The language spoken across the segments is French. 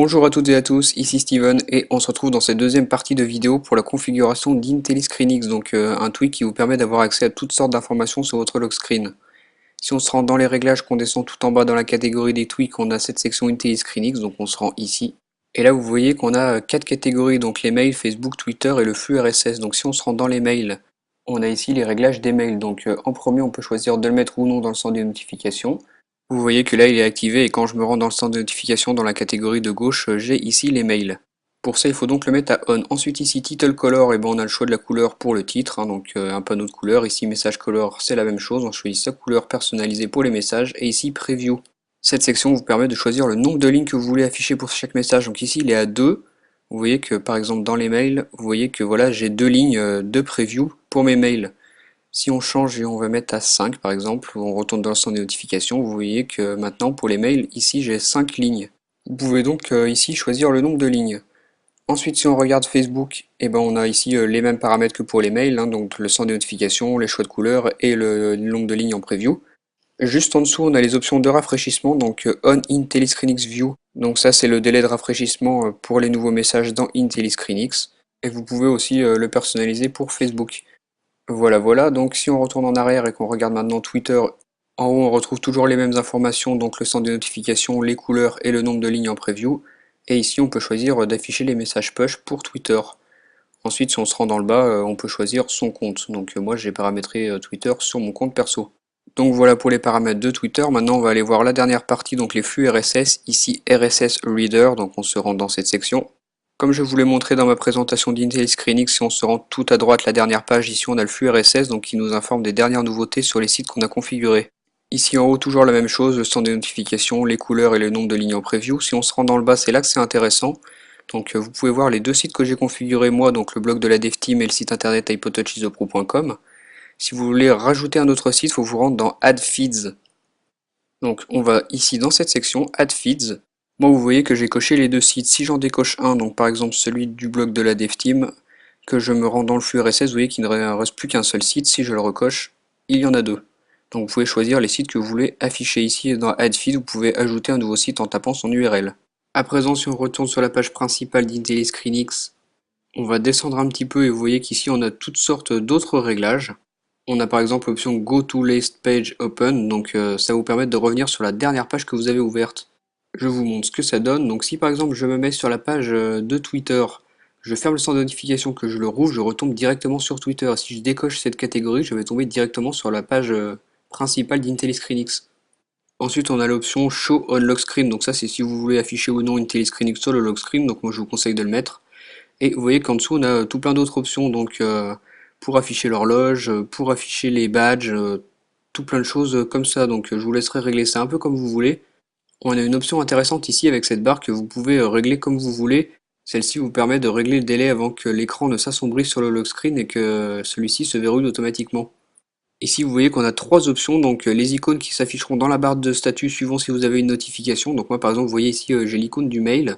Bonjour à toutes et à tous, ici Steven et on se retrouve dans cette deuxième partie de vidéo pour la configuration d'IntelliScreenX, donc un tweak qui vous permet d'avoir accès à toutes sortes d'informations sur votre lock screen. Si on se rend dans les réglages, qu'on descend tout en bas dans la catégorie des tweaks, on a cette section IntelliScreenX, donc on se rend ici. Et là vous voyez qu'on a quatre catégories, donc les mails, Facebook, Twitter et le flux RSS. Donc si on se rend dans les mails, on a ici les réglages des mails. Donc en premier on peut choisir de le mettre ou non dans le centre des notifications. Vous voyez que là il est activé et quand je me rends dans le centre de notification dans la catégorie de gauche, j'ai ici les mails. Pour ça il faut donc le mettre à on. Ensuite ici title color, et ben on a le choix de la couleur pour le titre, donc un panneau de couleur. Ici message color c'est la même chose, on choisit sa couleur personnalisée pour les messages. Et ici preview. Cette section vous permet de choisir le nombre de lignes que vous voulez afficher pour chaque message. Donc ici il est à 2. Vous voyez que par exemple dans les mails, vous voyez que voilà j'ai 2 lignes de preview pour mes mails. Si on change et on va mettre à 5 par exemple, on retourne dans le centre des notifications, vous voyez que maintenant pour les mails, ici j'ai 5 lignes. Vous pouvez donc ici choisir le nombre de lignes. Ensuite si on regarde Facebook, ben, on a ici les mêmes paramètres que pour les mails, donc le centre des notifications, les choix de couleurs et le nombre de lignes en preview. Juste en dessous on a les options de rafraîchissement, donc On IntelliScreenX View, donc ça c'est le délai de rafraîchissement pour les nouveaux messages dans IntelliScreenX. Et vous pouvez aussi le personnaliser pour Facebook. Voilà, donc si on retourne en arrière et qu'on regarde maintenant Twitter, en haut on retrouve toujours les mêmes informations, donc le centre des notifications, les couleurs et le nombre de lignes en preview. Et ici on peut choisir d'afficher les messages push pour Twitter. Ensuite si on se rend dans le bas, on peut choisir son compte. Donc moi j'ai paramétré Twitter sur mon compte perso. Donc voilà pour les paramètres de Twitter. Maintenant on va aller voir la dernière partie, donc les flux RSS. Ici RSS Reader, donc on se rend dans cette section. Comme je vous l'ai montré dans ma présentation d'IntelliScreenX, si on se rend tout à droite, la dernière page, ici on a le flux RSS, donc qui nous informe des dernières nouveautés sur les sites qu'on a configurés. Ici en haut, toujours la même chose, le centre des notifications, les couleurs et le nombre de lignes en preview. Si on se rend dans le bas, c'est là que c'est intéressant. Donc vous pouvez voir les deux sites que j'ai configurés moi, donc le blog de la DevTeam et le site internet iPodTouchIsopro.com. Si vous voulez rajouter un autre site, il faut vous rendre dans Add Feeds. Donc on va ici dans cette section Add Feeds. Moi vous voyez que j'ai coché les deux sites. Si j'en décoche un, donc par exemple celui du blog de la DevTeam, que je me rends dans le flux RSS, vous voyez qu'il ne reste plus qu'un seul site. Si je le recoche, il y en a deux. Donc vous pouvez choisir les sites que vous voulez afficher ici dans Add Feed. Vous pouvez ajouter un nouveau site en tapant son URL. À présent, si on retourne sur la page principale d'IntelliScreenX, on va descendre un petit peu et vous voyez qu'ici on a toutes sortes d'autres réglages. On a par exemple l'option Go to Last Page Open, donc ça vous permet de revenir sur la dernière page que vous avez ouverte. Je vous montre ce que ça donne. Donc si par exemple je me mets sur la page de Twitter, je ferme le centre de notification, que je le rouvre, je retombe directement sur Twitter. Si je décoche cette catégorie, je vais tomber directement sur la page principale d'IntelliScreenX. Ensuite on a l'option Show on Lock Screen, donc ça c'est si vous voulez afficher ou non IntelliScreenX sur le lock screen, donc moi je vous conseille de le mettre. Et vous voyez qu'en dessous on a tout plein d'autres options, donc pour afficher l'horloge, pour afficher les badges, tout plein de choses comme ça, donc je vous laisserai régler ça un peu comme vous voulez. On a une option intéressante ici avec cette barre que vous pouvez régler comme vous voulez. Celle-ci vous permet de régler le délai avant que l'écran ne s'assombrisse sur le lock screen et que celui-ci se verrouille automatiquement. Ici vous voyez qu'on a trois options, donc les icônes qui s'afficheront dans la barre de statut suivant si vous avez une notification. Donc moi par exemple vous voyez ici j'ai l'icône du mail,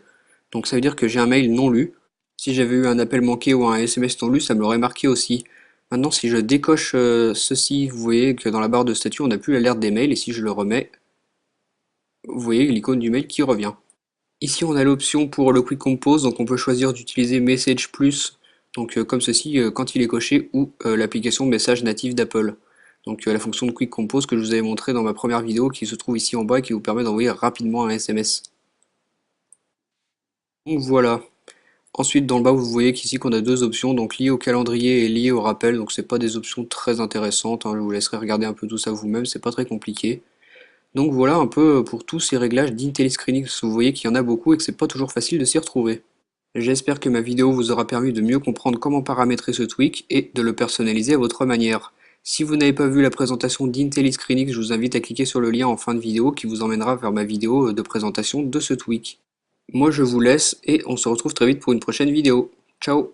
donc ça veut dire que j'ai un mail non lu. Si j'avais eu un appel manqué ou un SMS non lu, ça me l'aurait marqué aussi. Maintenant si je décoche ceci, vous voyez que dans la barre de statut on n'a plus l'alerte des mails, et si je le remets, vous voyez l'icône du mail qui revient. Ici on a l'option pour le Quick Compose, donc on peut choisir d'utiliser Message Plus, donc comme ceci quand il est coché, ou l'application Message native d'Apple. Donc la fonction de Quick Compose que je vous avais montré dans ma première vidéo, qui se trouve ici en bas et qui vous permet d'envoyer rapidement un SMS. Donc voilà. Ensuite dans le bas vous voyez qu'ici qu'on a deux options, donc liées au calendrier et liées au rappel, donc c'est pas des options très intéressantes, je vous laisserai regarder un peu tout ça vous-même, c'est pas très compliqué. Donc voilà un peu pour tous ces réglages d'IntelliScreenX, vous voyez qu'il y en a beaucoup et que c'est pas toujours facile de s'y retrouver. J'espère que ma vidéo vous aura permis de mieux comprendre comment paramétrer ce tweak et de le personnaliser à votre manière. Si vous n'avez pas vu la présentation d'IntelliScreenX, je vous invite à cliquer sur le lien en fin de vidéo qui vous emmènera vers ma vidéo de présentation de ce tweak. Moi je vous laisse et on se retrouve très vite pour une prochaine vidéo. Ciao!